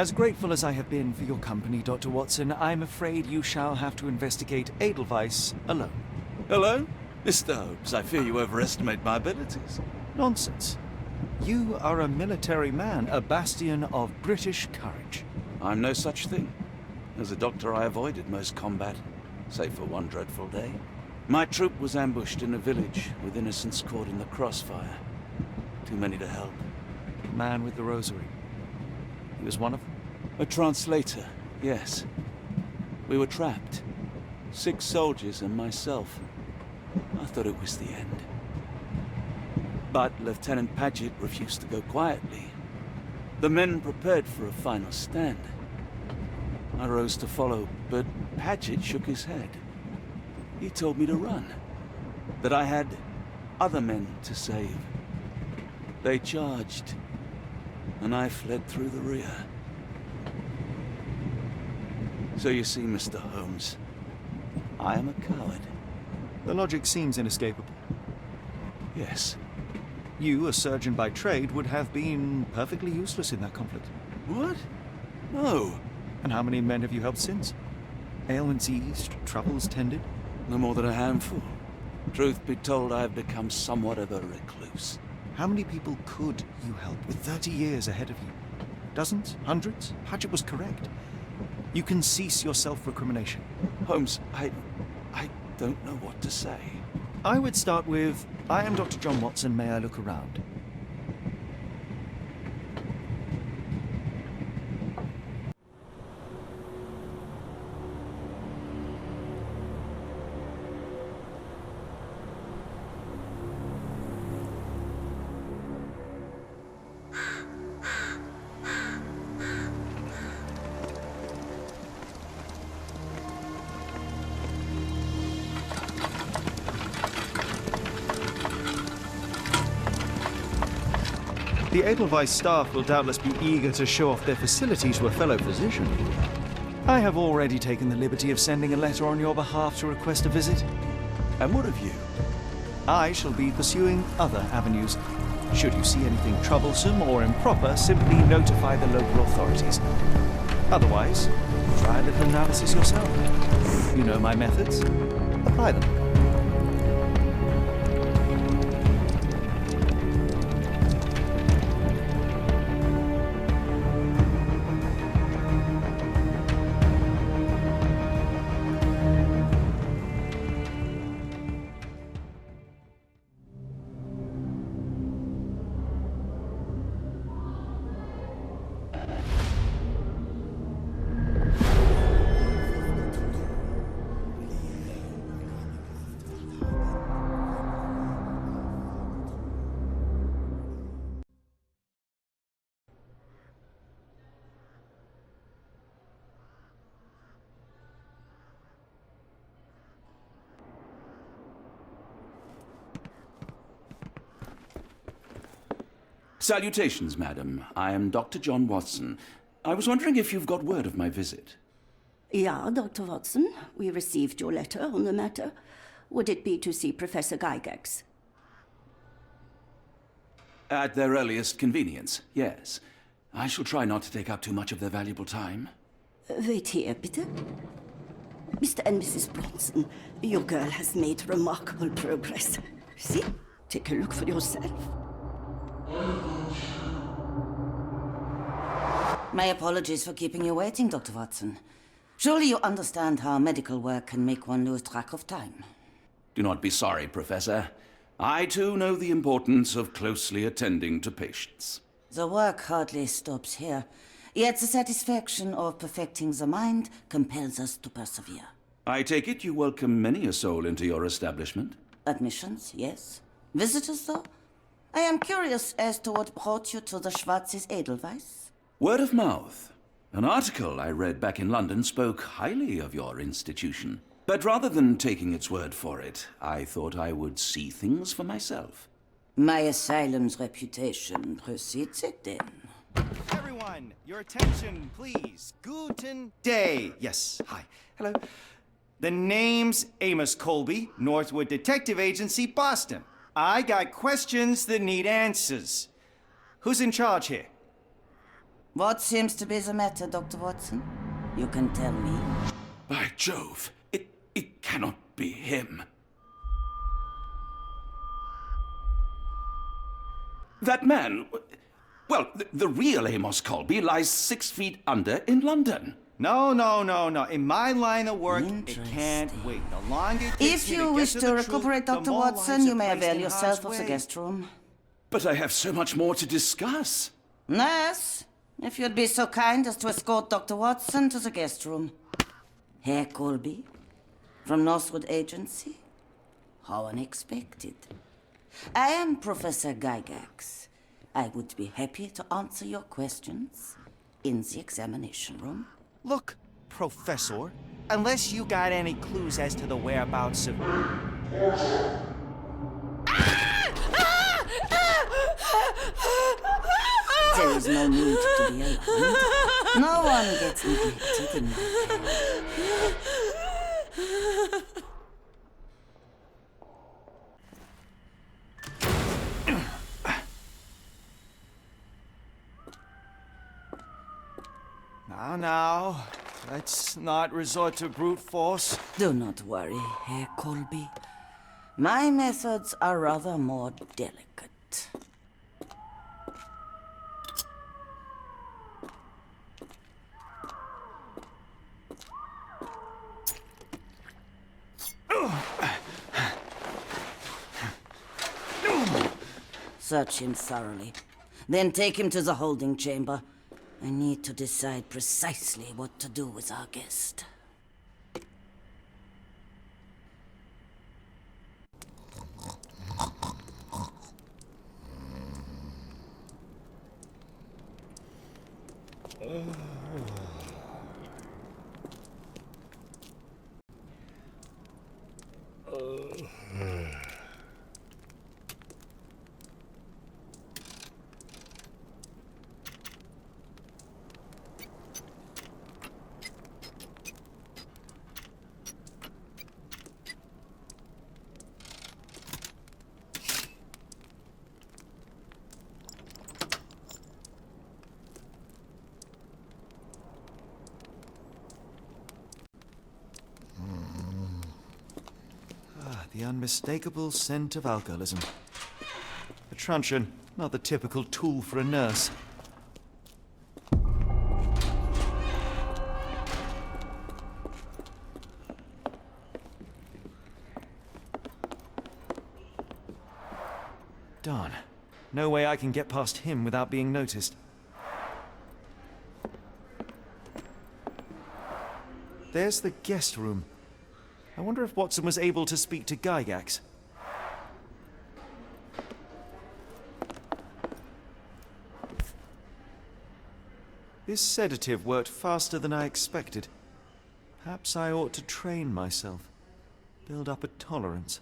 As grateful as I have been for your company, Dr. Watson, I'm afraid you shall have to investigate Edelweiss alone. Hello? Mr. Holmes, I fear you overestimate my abilities. Nonsense. You are a military man, a bastion of British courage. I'm no such thing. As a doctor, I avoided most combat, save for one dreadful day. My troop was ambushed in a village, with innocents caught in the crossfire. Too many to help. The man with the rosary. He was one of them? A translator, yes. We were trapped. 6 soldiers and myself. I thought it was the end. But Lieutenant Paget refused to go quietly. The men prepared for a final stand. I rose to follow, but Paget shook his head. He told me to run. That I had other men to save. They charged, and I fled through the rear. So you see, Mr. Holmes, I am a coward. The logic seems inescapable. Yes. You, a surgeon by trade, would have been perfectly useless in that conflict. What? No. And how many men have you helped since? Ailments eased, troubles tended? No more than a handful. Truth be told, I have become somewhat of a recluse. How many people could you help with 30 years ahead of you? Dozens? Hundreds? Paget was correct. You can cease your self-recrimination. Holmes, I don't know what to say. I would start with, I am Dr. John Watson, may I look around? The Edelweiss staff will doubtless be eager to show off their facilities to a fellow physician. I have already taken the liberty of sending a letter on your behalf to request a visit. And what of you? I shall be pursuing other avenues. Should you see anything troublesome or improper, simply notify the local authorities. Otherwise, try a little analysis yourself. You know my methods. Apply them. Salutations, madam. I am Dr. John Watson. I was wondering if you've got word of my visit. Yeah, Dr. Watson. We received your letter on the matter. Would it be to see Professor Gygax? At their earliest convenience, yes. I shall try not to take up too much of their valuable time. Wait here, bitte. Mr. and Mrs. Bronson, your girl has made remarkable progress. See? Take a look for yourself. My apologies for keeping you waiting, Dr. Watson. Surely you understand how medical work can make one lose track of time. Do not be sorry, Professor. I too know the importance of closely attending to patients. The work hardly stops here, yet the satisfaction of perfecting the mind compels us to persevere. I take it you welcome many a soul into your establishment? Admissions, yes. Visitors, though? I am curious as to what brought you to the Schwarzes Edelweiss. Word of mouth. An article I read back in London spoke highly of your institution. But rather than taking its word for it, I thought I would see things for myself. My asylum's reputation precedes it, then. Everyone, your attention, please. Guten Day. Yes, hi. Hello. The name's Amos Colby, Northwood Detective Agency, Boston. I got questions that need answers. Who's in charge here? What seems to be the matter, Dr. Watson? You can tell me. By Jove, it cannot be him. That man, well, the real Amos Colby lies 6 feet under in London. No. In my line of work, it can't wait. The longer it takes If me you to wish get to the recuperate, truth, the Dr. more Watson, lives you are may placed avail in yourself harm's of the way. guest room. But I have so much more to discuss. Nurse, if you'd be so kind as to escort Dr. Watson to the guest room. Herr Colby, from Northwood Agency? How unexpected. I am Professor Gygax. I would be happy to answer your questions in the examination room. Look, Professor, unless you got any clues as to the whereabouts of... There is no need to be alarmed. No one gets neglected in my care. Now, let's not resort to brute force. Do not worry, Herr Colby. My methods are rather more delicate. Search him thoroughly. Then take him to the holding chamber. I need to decide precisely what to do with our guest. The unmistakable scent of alcoholism. A truncheon, not the typical tool for a nurse. Darn. No way I can get past him without being noticed. There's the guest room. I wonder if Watson was able to speak to Gygax. This sedative worked faster than I expected. Perhaps I ought to train myself. Build up a tolerance.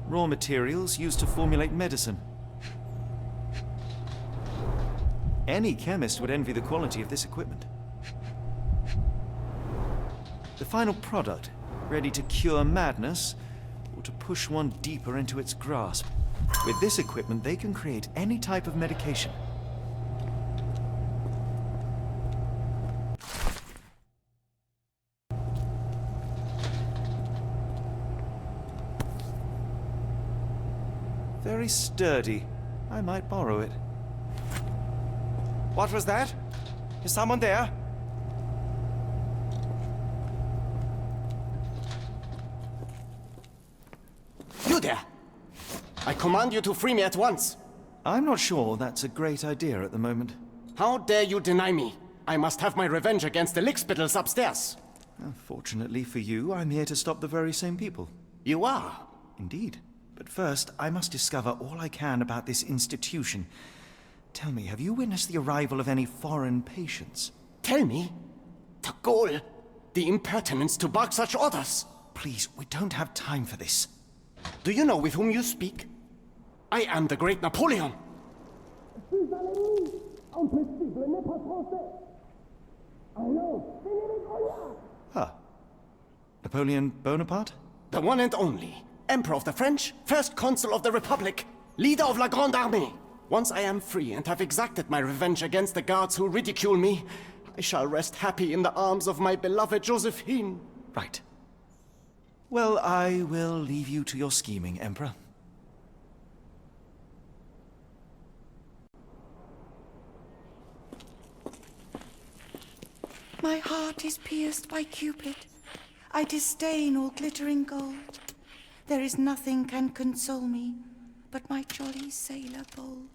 Raw materials used to formulate medicine. Any chemist would envy the quality of this equipment. The final product, ready to cure madness, or to push one deeper into its grasp. With this equipment, they can create any type of medication. Very sturdy. I might borrow it. What was that? Is someone there? You there! I command you to free me at once! I'm not sure that's a great idea at the moment. How dare you deny me? I must have my revenge against the lickspittles upstairs! Fortunately for you, I'm here to stop the very same people. You are? Indeed. But first, I must discover all I can about this institution. Tell me, have you witnessed the arrival of any foreign patients? Tell me? To Gaul. The impertinence to bark such orders. Please, we don't have time for this. Do you know with whom you speak? I am the great Napoleon. Ah. Napoleon Bonaparte? The one and only. Emperor of the French, first consul of the Republic, leader of La Grande Armée. Once I am free and have exacted my revenge against the guards who ridicule me, I shall rest happy in the arms of my beloved Josephine. Right. Well, I will leave you to your scheming, Emperor. My heart is pierced by Cupid. I disdain all glittering gold. There is nothing can console me but my jolly sailor bold.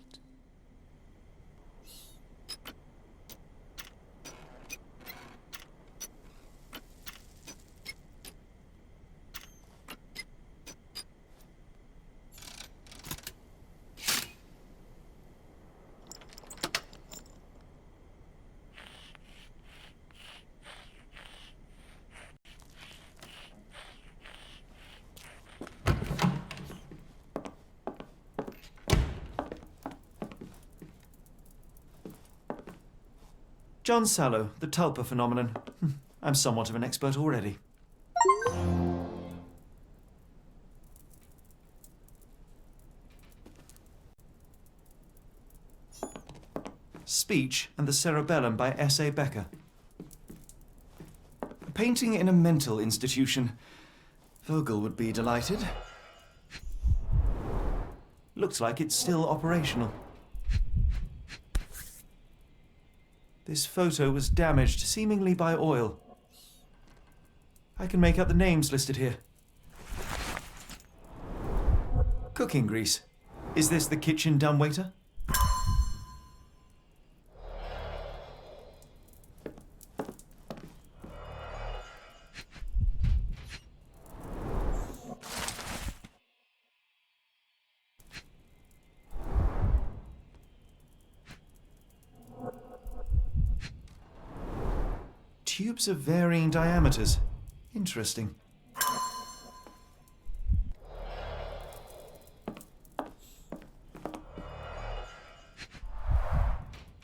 John Sallow, the tulpa phenomenon. I'm somewhat of an expert already. Speech and the Cerebellum by S.A. Becker. A painting in a mental institution. Vogel would be delighted. Looks like it's still operational. This photo was damaged, seemingly by oil. I can make out the names listed here. Cooking grease. Is this the kitchen dumbwaiter? Tubes of varying diameters. Interesting.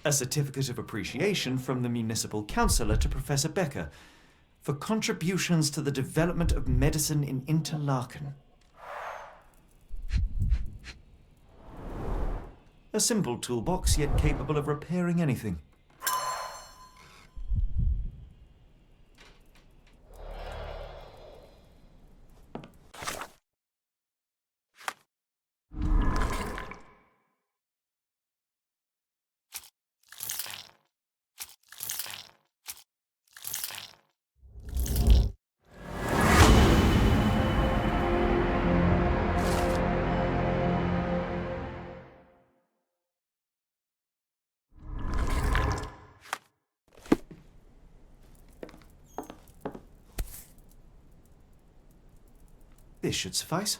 A certificate of appreciation from the municipal councillor to Professor Becker for contributions to the development of medicine in Interlaken. A simple toolbox, yet capable of repairing anything. This should suffice.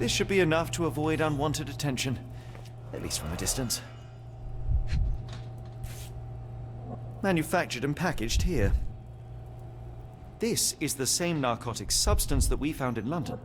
This should be enough to avoid unwanted attention, at least from a distance. Manufactured and packaged here. This is the same narcotic substance that we found in London.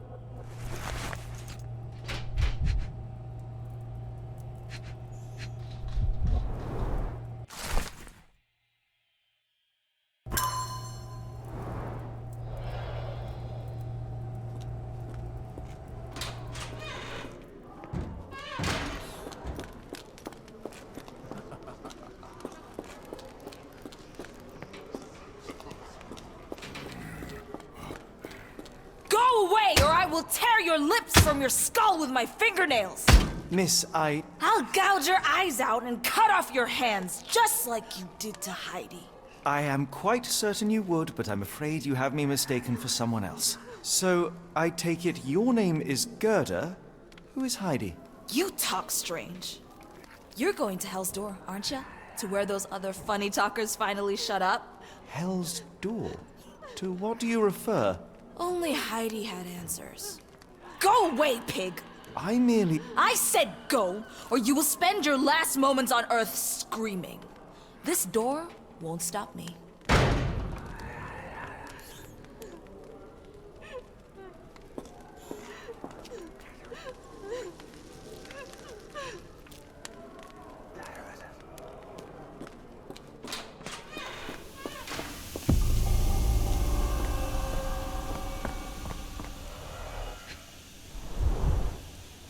will tear your lips from your skull with my fingernails! Miss, I'll gouge your eyes out and cut off your hands, just like you did to Heidi. I am quite certain you would, but I'm afraid you have me mistaken for someone else. So, I take it your name is Gerda? Who is Heidi? You talk strange. You're going to Hell's Door, aren't you? To where those other funny talkers finally shut up? Hell's Door? To what do you refer? Only Heidi had answers. Go away, pig! I said go, or you will spend your last moments on Earth screaming. This door won't stop me.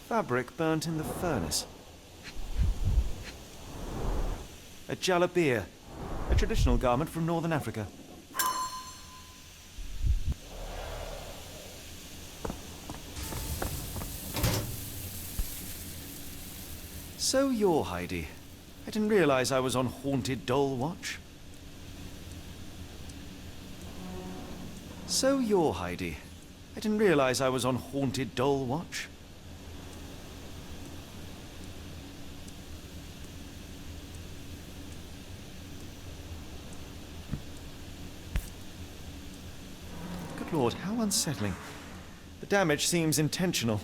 Fabric burnt in the furnace. A jalabia, a traditional garment from northern Africa. So you're Heidi. I didn't realize I was on haunted doll watch. So you're Heidi. I didn't realize I was on haunted doll watch. Good Lord, how unsettling. The damage seems intentional.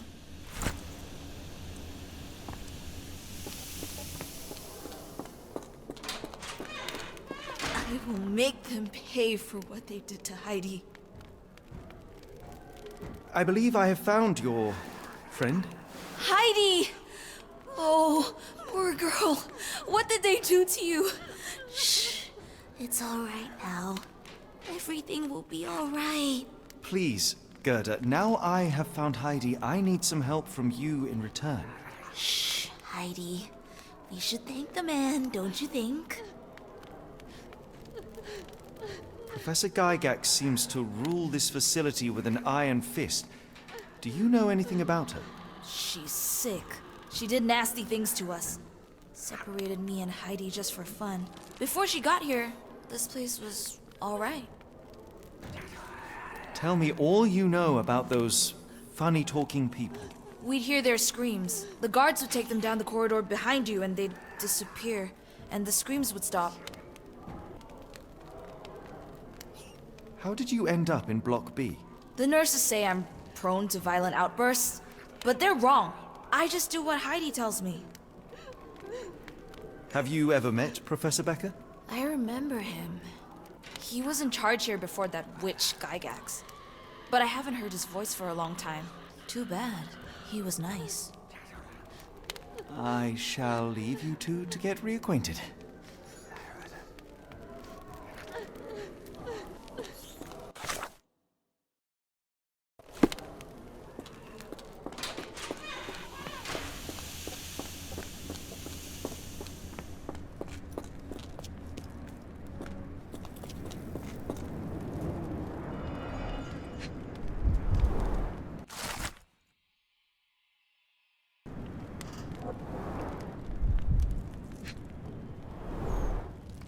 I will make them pay for what they did to Heidi. I believe I have found your friend. Heidi! Oh, poor girl. What did they do to you? Shh. It's all right now. Everything will be all right. Please, Gerda, now I have found Heidi, I need some help from you in return. Shh, Heidi. We should thank the man, don't you think? Professor Gygax seems to rule this facility with an iron fist. Do you know anything about her? She's sick. She did nasty things to us. Separated me and Heidi just for fun. Before she got here, this place was all right. Tell me all you know about those funny-talking people. We'd hear their screams. The guards would take them down the corridor behind you and they'd disappear. And the screams would stop. How did you end up in Block B? The nurses say I'm prone to violent outbursts, but they're wrong. I just do what Heidi tells me. Have you ever met Professor Becker? I remember him. He was in charge here before that witch Gygax. But I haven't heard his voice for a long time. Too bad. He was nice. I shall leave you two to get reacquainted.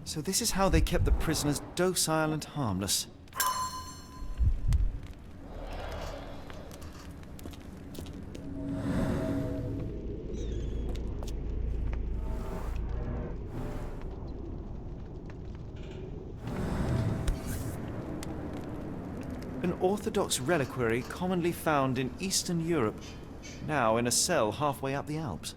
So this is how they kept the prisoners docile and harmless. An Orthodox reliquary commonly found in Eastern Europe, now in a cell halfway up the Alps.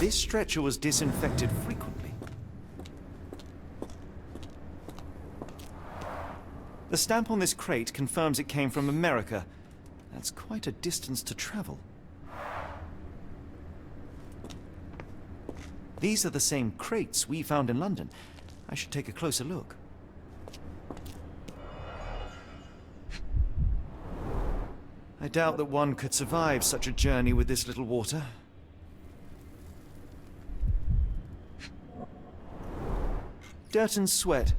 This stretcher was disinfected frequently. The stamp on this crate confirms it came from America. That's quite a distance to travel. These are the same crates we found in London. I should take a closer look. I doubt that one could survive such a journey with this little water. Dirt and sweat.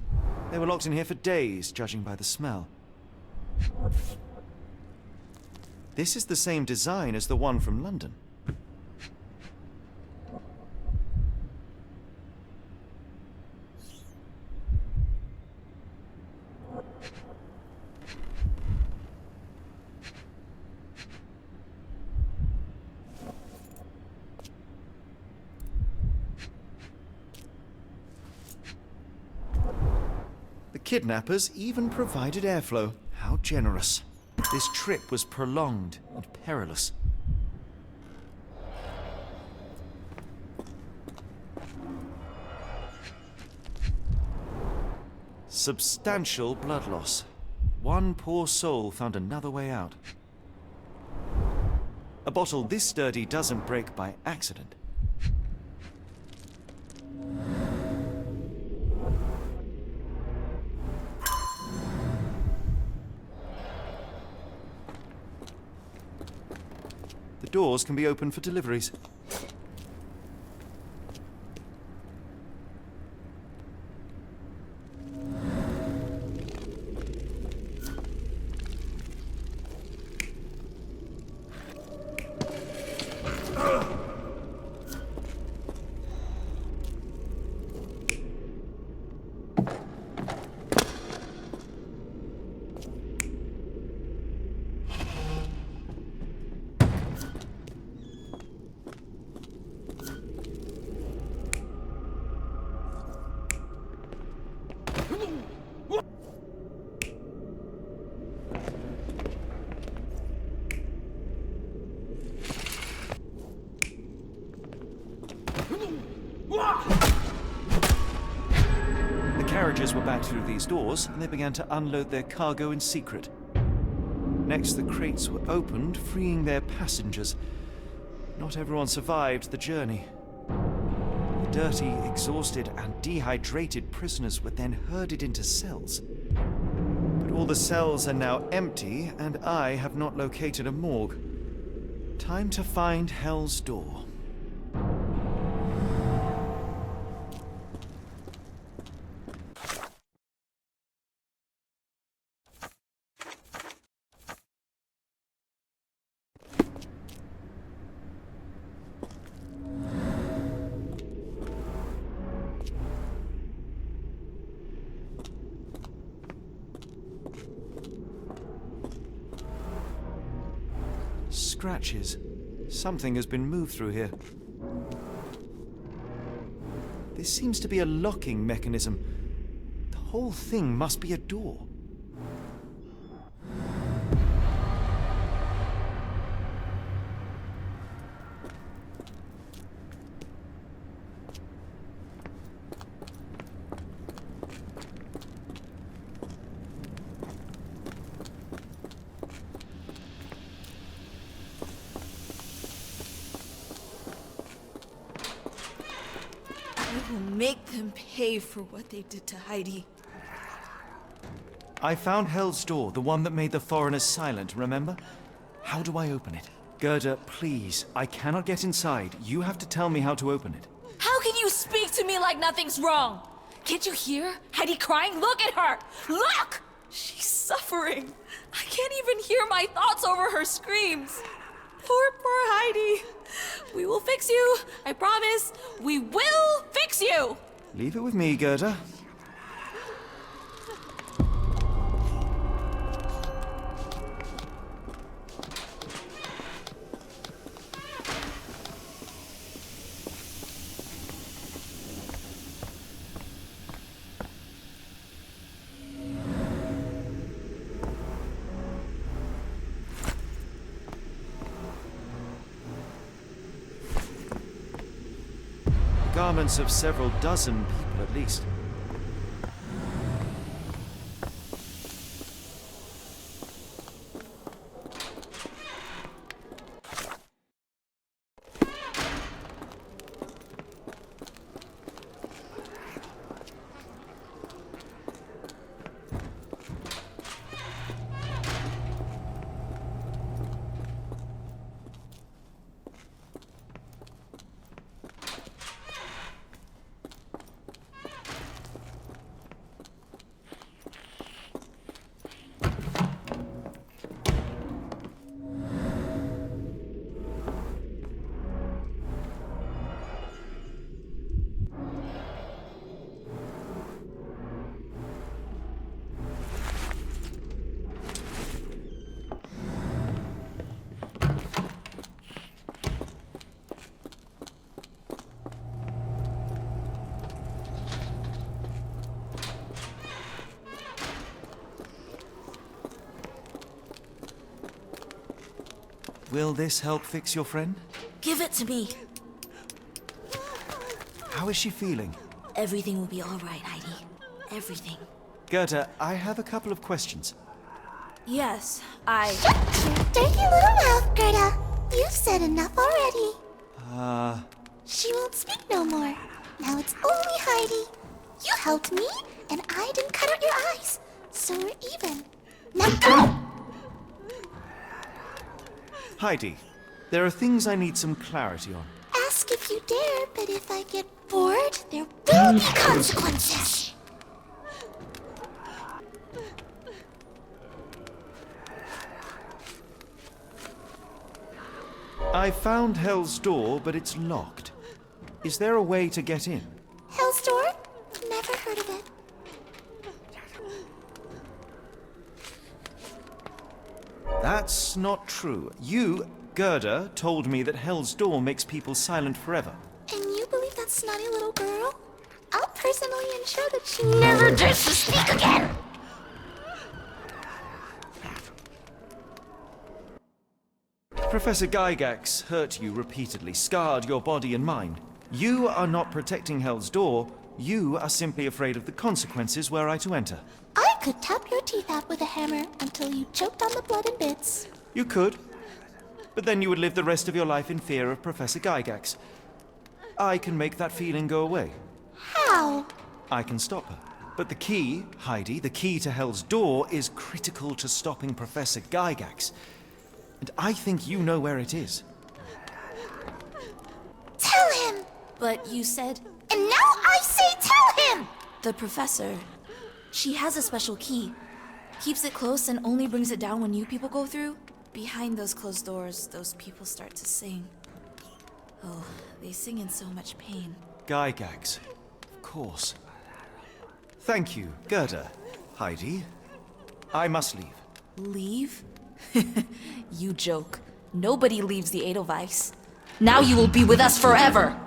They were locked in here for days, judging by the smell. This is the same design as the one from London. The kidnappers even provided airflow. How generous. This trip was prolonged and perilous. Substantial blood loss. One poor soul found another way out. A bottle this sturdy doesn't break by accident. The doors can be opened for deliveries. The carriages were back through these doors, and they began to unload their cargo in secret. Next, the crates were opened, freeing their passengers. Not everyone survived the journey. The dirty, exhausted, and dehydrated prisoners were then herded into cells. But all the cells are now empty, and I have not located a morgue. Time to find Hell's Door. Scratches. Something has been moved through here. This seems to be a locking mechanism. The whole thing must be a door. I will make them pay for what they did to Heidi. I found Hell's Door, the one that made the foreigners silent, remember? How do I open it? Gerda, please. I cannot get inside. You have to tell me how to open it. How can you speak to me like nothing's wrong? Can't you hear Heidi crying? Look at her! Look! She's suffering. I can't even hear my thoughts over her screams. Poor Heidi. We will fix you. I promise. We will fix you! Leave it with me, Gerda. Garments of several dozen people at least. Will this help fix your friend? Give it to me. How is she feeling? Everything will be all right, Heidi. Everything. Gerda, I have a couple of questions. Yes, Shut your dirty little mouth, Gerda. You've said enough already. She won't speak no more. Now it's only Heidi. You helped me, and I didn't cut out your eyes. So we're even. Now go! Heidi, there are things I need some clarity on. Ask if you dare, but if I get bored, there will be consequences. I found Hell's Door, but it's locked. Is there a way to get in? Hell's Door? Never heard of it. That's not true. You, Gerda, told me that Hell's Door makes people silent forever. And you believe that snotty little girl? I'll personally ensure that she never dares to speak again! Professor Gygax hurt you repeatedly, scarred your body and mind. You are not protecting Hell's Door. You are simply afraid of the consequences were I to enter. I could tap your teeth out with a hammer until you choked on the blood in bits. You could, but then you would live the rest of your life in fear of Professor Gygax. I can make that feeling go away. How? I can stop her. But the key, Heidi, the key to Hell's Door is critical to stopping Professor Gygax. And I think you know where it is. Tell him! but you said And now I say tell him! the professor. She has a special key. Keeps it close and only brings it down when you people go through. Behind those closed doors, those people start to sing. Oh, they sing in so much pain. Gygax. Of course. Thank you, Gerda. Heidi. I must leave. Leave? You joke. Nobody leaves the Edelweiss. Now you will be with us forever!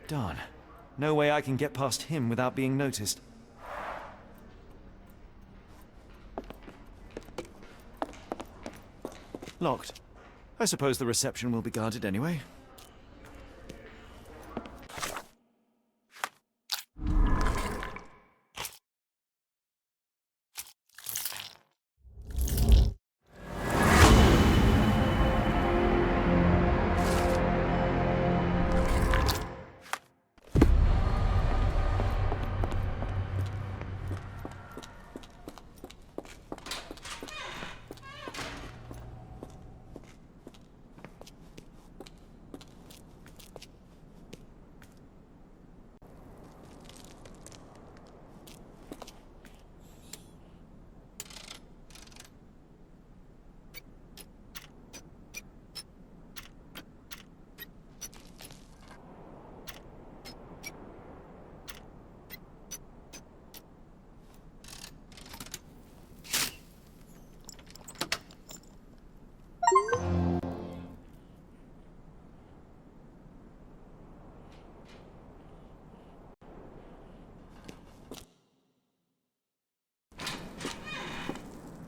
Darn. No way I can get past him without being noticed. Locked. I suppose the reception will be guarded anyway.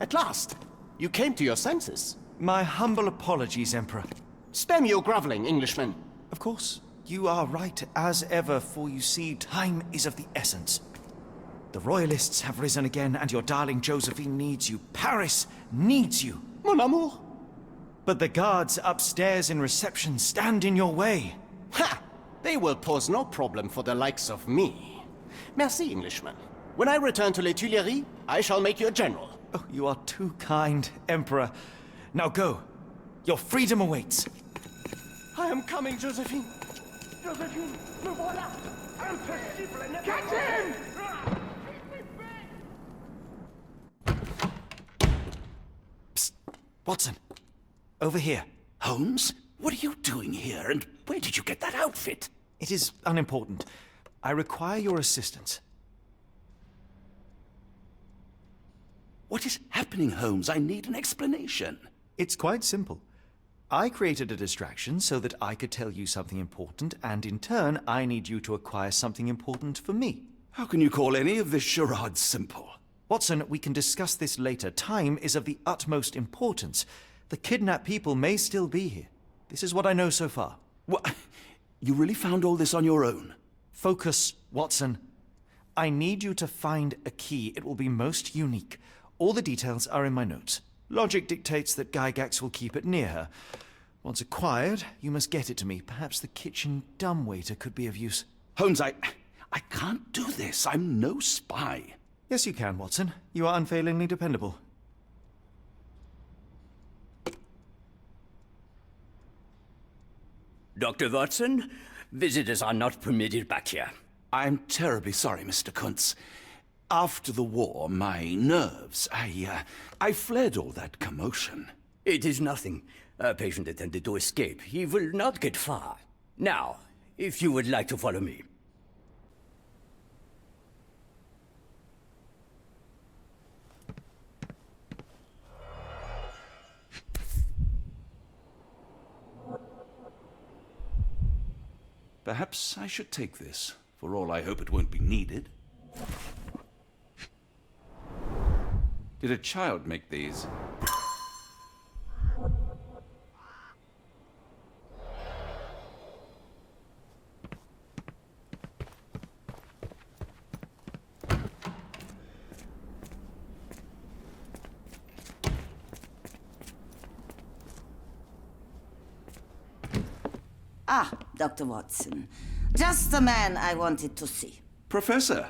At last! You came to your senses. My humble apologies, Emperor. Spare me your groveling, Englishman. Of course, you are right as ever, for you see, time is of the essence. The Royalists have risen again, and your darling Josephine needs you. Paris needs you. Mon amour. But the guards upstairs in reception stand in your way. Ha! They will pose no problem for the likes of me. Merci, Englishman. When I return to Les Tuileries, I shall make you a general. Oh, you are too kind, Emperor. Now go. Your freedom awaits. I am coming, Josephine. Josephine, me voilà. Impossible. Catch him! Psst. Watson. Over here. Holmes? What are you doing here, and where did you get that outfit? It is unimportant. I require your assistance. What is happening, Holmes? I need an explanation. It's quite simple. I created a distraction so that I could tell you something important, and in turn, I need you to acquire something important for me. How can you call any of this charade simple? Watson, we can discuss this later. Time is of the utmost importance. The kidnapped people may still be here. This is what I know so far. What? You really found all this on your own? Focus, Watson. I need you to find a key. It will be most unique. All the details are in my notes. Logic dictates that Gygax will keep it near her. Once acquired, you must get it to me. Perhaps the kitchen dumbwaiter could be of use. Holmes, I can't do this. I'm no spy. Yes, you can, Watson. You are unfailingly dependable. Dr. Watson, visitors are not permitted back here. I'm terribly sorry, Mr. Kuntz. After the war, my nerves, I fled all that commotion. It is nothing. A patient attempted to escape. He will not get far. Now, if you would like to follow me. Perhaps I should take this, for all I hope it won't be needed. Did a child make these? Ah, Dr. Watson. Just the man I wanted to see. Professor,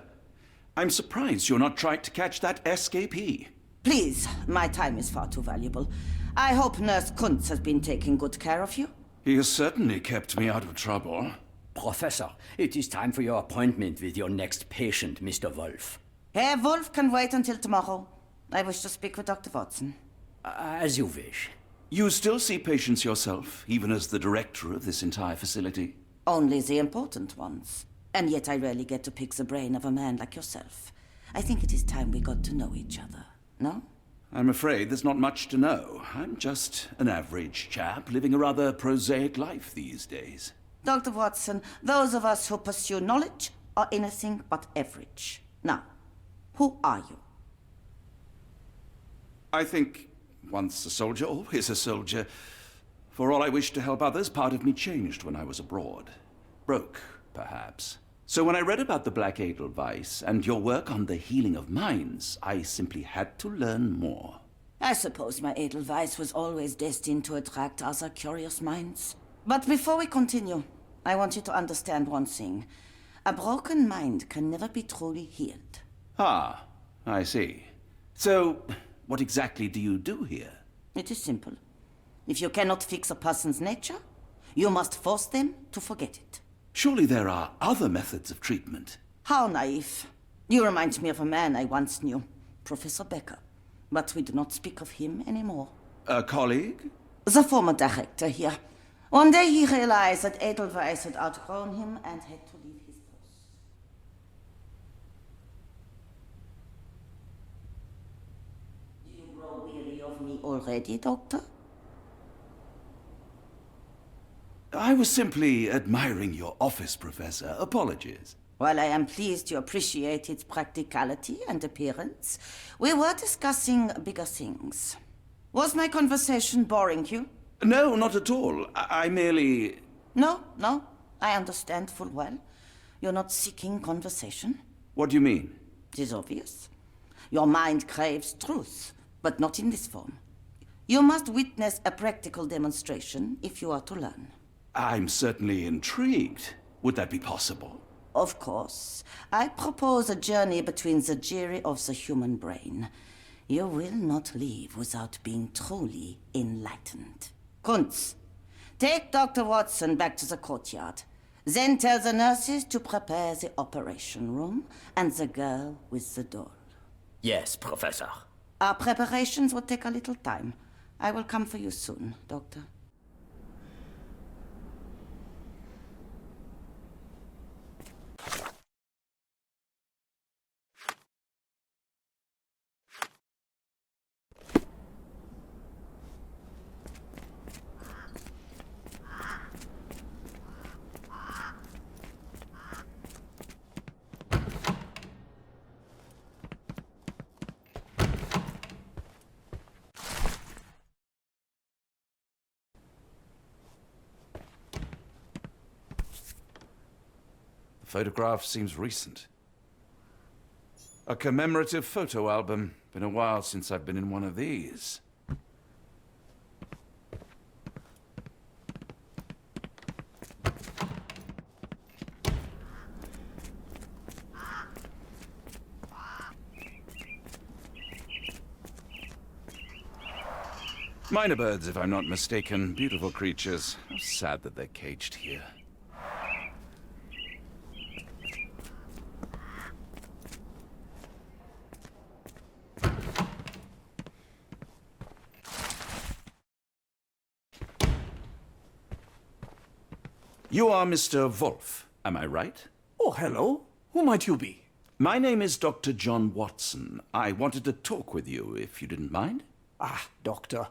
I'm surprised you're not trying to catch that escapee. Please, my time is far too valuable. I hope Nurse Kuntz has been taking good care of you. He has certainly kept me out of trouble. Professor, it is time for your appointment with your next patient, Mr. Wolf. Herr Wolf can wait until tomorrow. I wish to speak with Dr. Watson. As you wish. You still see patients yourself, even as the director of this entire facility? Only the important ones. And yet I rarely get to pick the brain of a man like yourself. I think it is time we got to know each other, no? I'm afraid there's not much to know. I'm just an average chap living a rather prosaic life these days. Dr. Watson, those of us who pursue knowledge are anything but average. Now, who are you? I think once a soldier, always a soldier. For all I wished to help others, part of me changed when I was abroad. Broke, perhaps. So when I read about the Black Edelweiss and your work on the healing of minds, I simply had to learn more. I suppose my Edelweiss was always destined to attract other curious minds. But before we continue, I want you to understand one thing. A broken mind can never be truly healed. Ah, I see. So, what exactly do you do here? It is simple. If you cannot fix a person's nature, you must force them to forget it. Surely there are other methods of treatment. How naive. You remind me of a man I once knew, Professor Becker. But we do not speak of him anymore. A colleague? The former director here. One day he realized that Edelweiss had outgrown him and had to leave his post. Do you grow weary of me already, Doctor? I was simply admiring your office, Professor. Apologies. While I am pleased you appreciate its practicality and appearance, we were discussing bigger things. Was my conversation boring you? No, not at all. I merely... No, I understand full well. You're not seeking conversation. What do you mean? It is obvious. Your mind craves truth, but not in this form. You must witness a practical demonstration if you are to learn. I'm certainly intrigued. Would that be possible? Of course. I propose a journey between the jury of the human brain. You will not leave without being truly enlightened. Kunz, take Dr. Watson back to the courtyard. Then tell the nurses to prepare the operation room and the girl with the doll. Yes, Professor. Our preparations will take a little time. I will come for you soon, Doctor. The photograph seems recent. A commemorative photo album. Been a while since I've been in one of these. Minor birds, if I'm not mistaken. Beautiful creatures. How sad that they're caged here. You are Mr. Wolf, am I right? Oh, hello. Who might you be? My name is Dr. John Watson. I wanted to talk with you, if you didn't mind. Ah, doctor.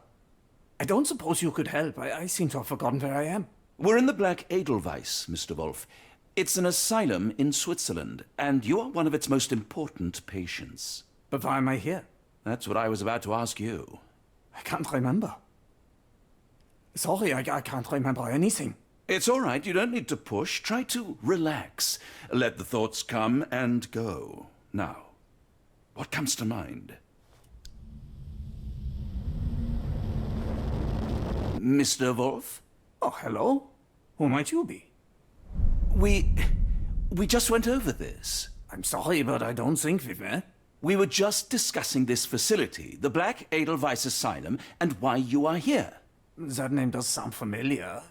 I don't suppose you could help. I seem to have forgotten where I am. We're in the Black Edelweiss, Mr. Wolf. It's an asylum in Switzerland, and you are one of its most important patients. But why am I here? That's what I was about to ask you. I can't remember. Sorry, I can't remember anything. It's all right. You don't need to push. Try to relax. Let the thoughts come and go. Now, what comes to mind? Mr. Wolf? Oh, hello. Who might you be? We just went over this. I'm sorry, but I don't think we've met. We were just discussing this facility, the Black Edelweiss Asylum, and why you are here. That name does sound familiar.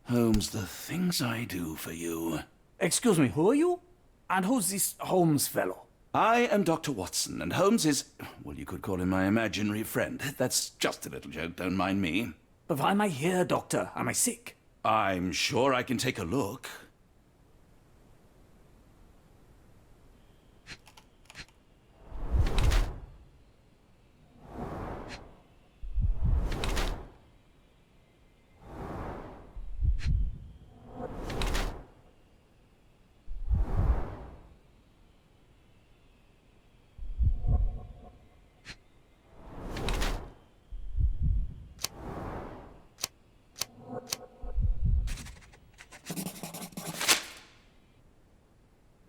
Holmes, the things I do for you. Excuse me, who are you? And who's this Holmes fellow? I am Dr. Watson, and Holmes is, well, you could call him my imaginary friend. That's just a little joke, don't mind me. But why am I here, doctor? Am I sick? I'm sure I can take a look.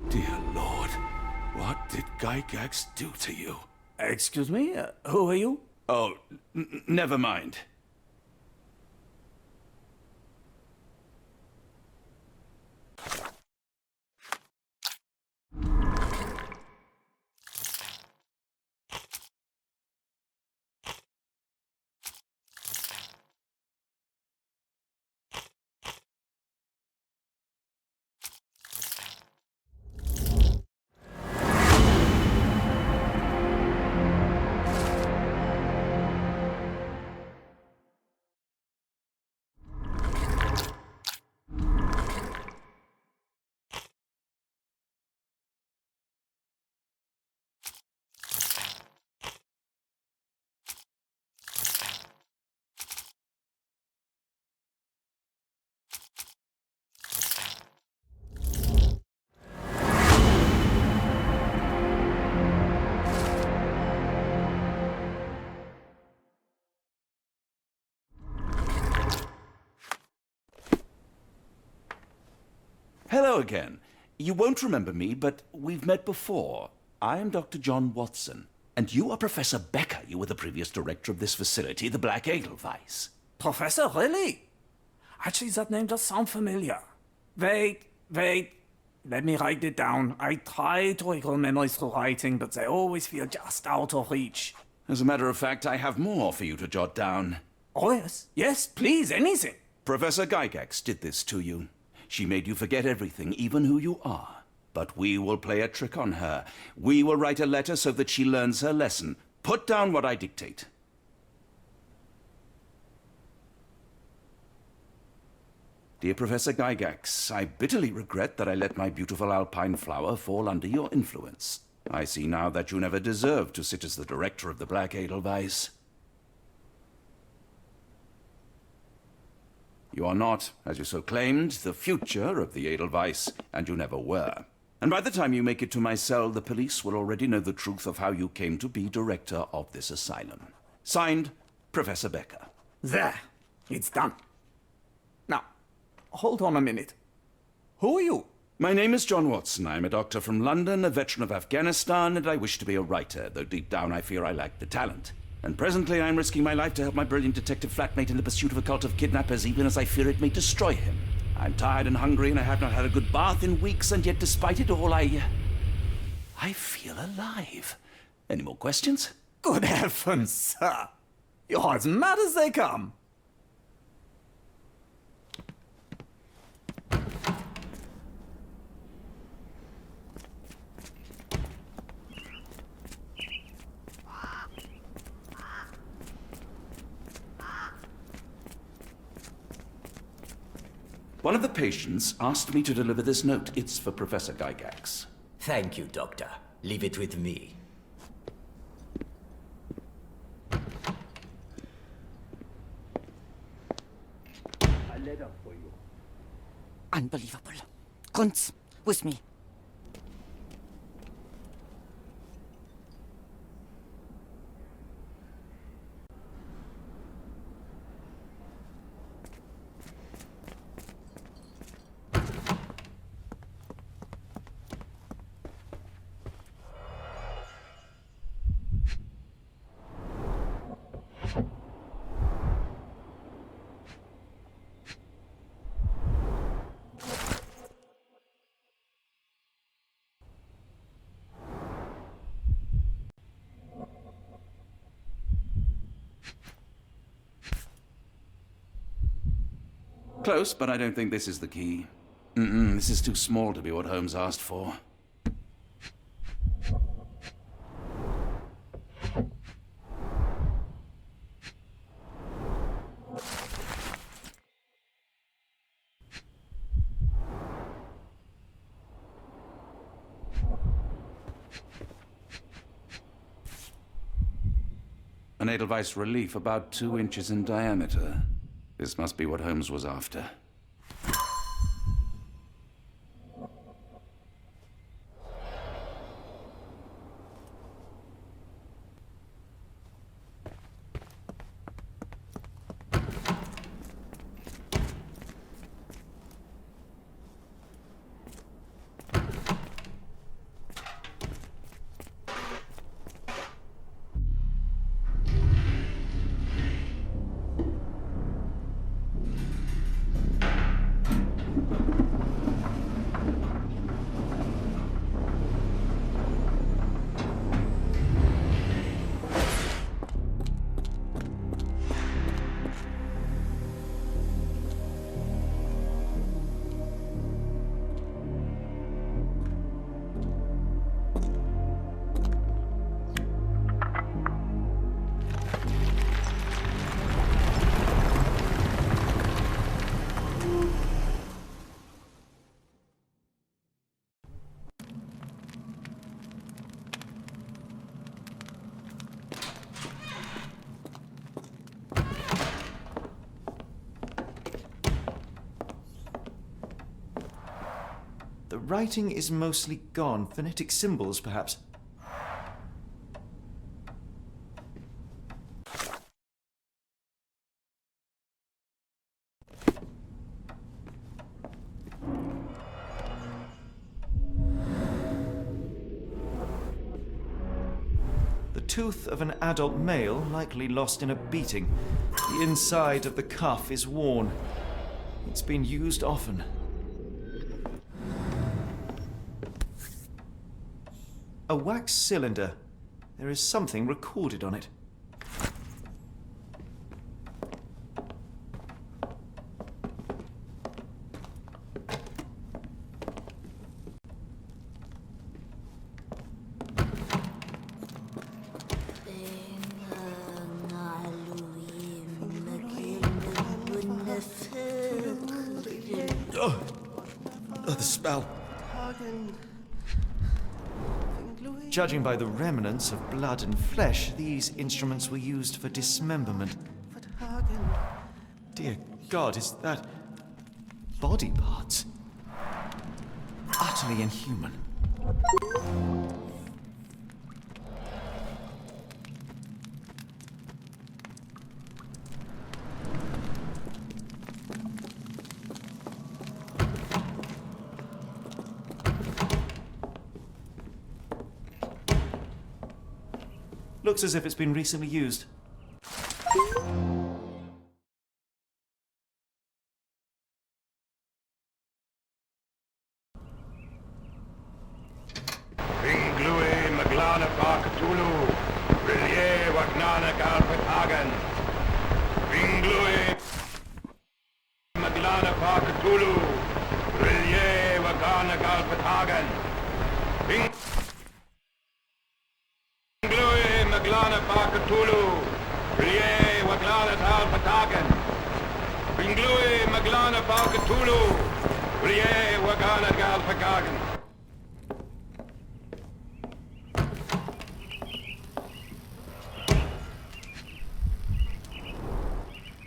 Dear Lord, what did Gygax do to you? Excuse me? Who are you? Oh, never mind. Hello again. You won't remember me, but we've met before. I am Dr. John Watson, and you are Professor Becker. You were the previous director of this facility, the Black Edelweiss. Professor, really? Actually, that name does sound familiar. Wait. Let me write it down. I try to recall memories through writing, but they always feel just out of reach. As a matter of fact, I have more for you to jot down. Oh, yes. Yes, please, anything. Professor Gygax did this to you. She made you forget everything, even who you are. But we will play a trick on her. We will write a letter so that she learns her lesson. Put down what I dictate. Dear Professor Gygax, I bitterly regret that I let my beautiful alpine flower fall under your influence. I see now that you never deserved to sit as the director of the Black Edelweiss. You are not, as you so claimed, the future of the Edelweiss, and you never were. And by the time you make it to my cell, the police will already know the truth of how you came to be director of this asylum. Signed, Professor Becker. There. It's done. Now, hold on a minute. Who are you? My name is John Watson. I am a doctor from London, a veteran of Afghanistan, and I wish to be a writer, though deep down I fear I lack the talent. And presently I am risking my life to help my brilliant detective flatmate in the pursuit of a cult of kidnappers, even as I fear it may destroy him. I'm tired and hungry, and I have not had a good bath in weeks, and yet despite it all, I feel alive. Any more questions? Good heavens, sir. You're as mad as they come. One of the patients asked me to deliver this note. It's for Professor Gygax. Thank you, Doctor. Leave it with me. A letter for you. Unbelievable. Kunz, with me. Close, but I don't think this is the key. This is too small to be what Holmes asked for. An Edelweiss relief about 2 inches in diameter. This must be what Holmes was after. The writing is mostly gone. Phonetic symbols, perhaps. tooth of an adult male, likely lost in a beating. The inside of the cuff is worn. It's been used often. A wax cylinder. There is something recorded on it. The smell. Judging by the remnants of blood and flesh, these instruments were used for dismemberment. Dear God, is that body parts? Utterly inhuman. Looks as if it's been recently used.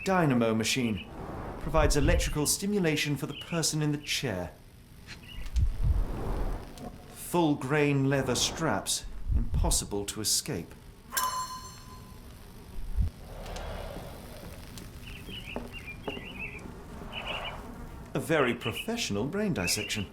Dynamo machine. Provides electrical stimulation for the person in the chair. Full grain leather straps. Impossible to escape. A very professional brain dissection.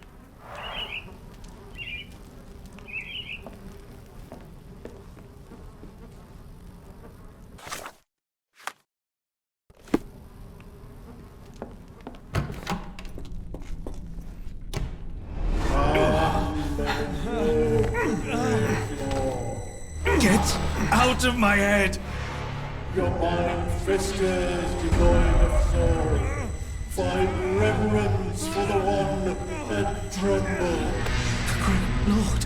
Get out of my head! Your mind festers devoid of soul. Find reverence for the one and tremble. Great Lord!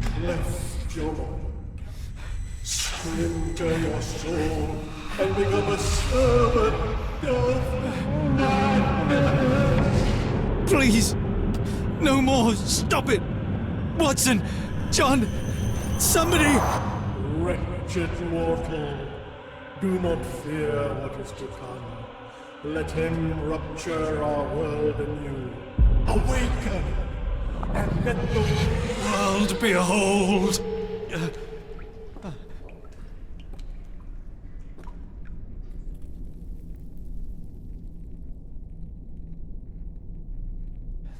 Cleft your mind. Splinter your soul and become a servant of madness. Please! No more! Stop it! Watson! John! Somebody! Wretched mortal, do not fear what is to come. Let him rupture our world anew. Awaken! And let the world behold!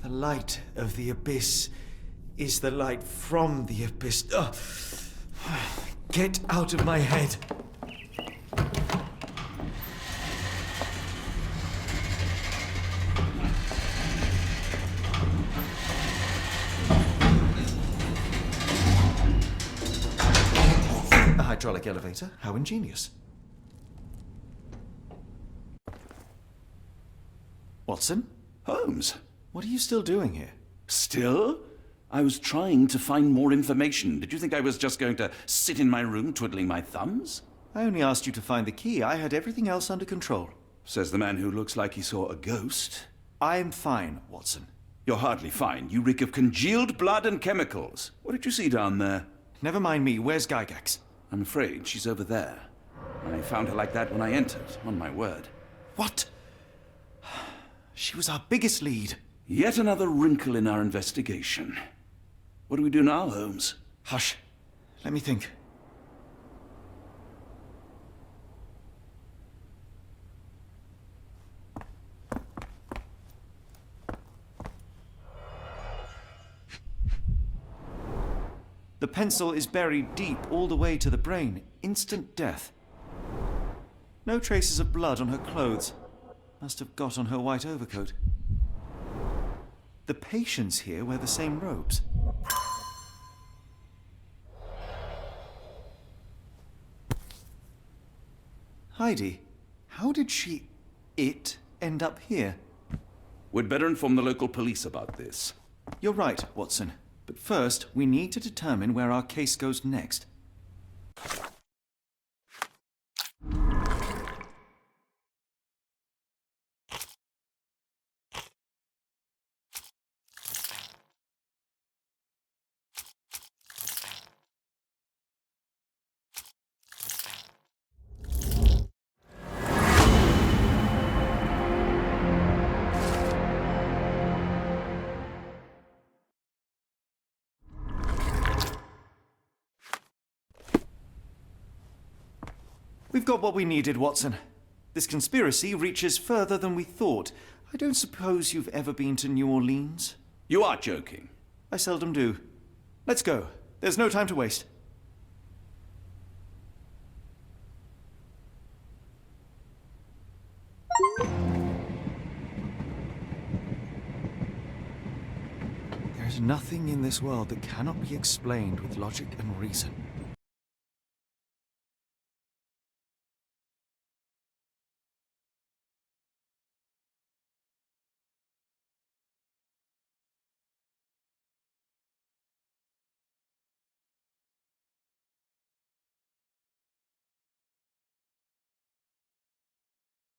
The light of the abyss is the light from the abyss. Get out of my head. A hydraulic elevator? How ingenious. Watson? Holmes? What are you still doing here? Still? I was trying to find more information. Did you think I was just going to sit in my room twiddling my thumbs? I only asked you to find the key. I had everything else under control. Says the man who looks like he saw a ghost. I'm fine, Watson. You're hardly fine. You reek of congealed blood and chemicals. What did you see down there? Never mind me. Where's Gygax? I'm afraid she's over there. I found her like that when I entered, on my word. What? She was our biggest lead. Yet another wrinkle in our investigation. What do we do now, Holmes? Hush. Let me think. The pencil is buried deep all the way to the brain. Instant death. No traces of blood on her clothes. Must have got on her white overcoat. The patients here wear the same robes. Heidi, how did it end up here? We'd better inform the local police about this. You're right, Watson. But first, we need to determine where our case goes next. We've got what we needed, Watson. This conspiracy reaches further than we thought. I don't suppose you've ever been to New Orleans? You are joking. I seldom do. Let's go. There's no time to waste. There's nothing in this world that cannot be explained with logic and reason.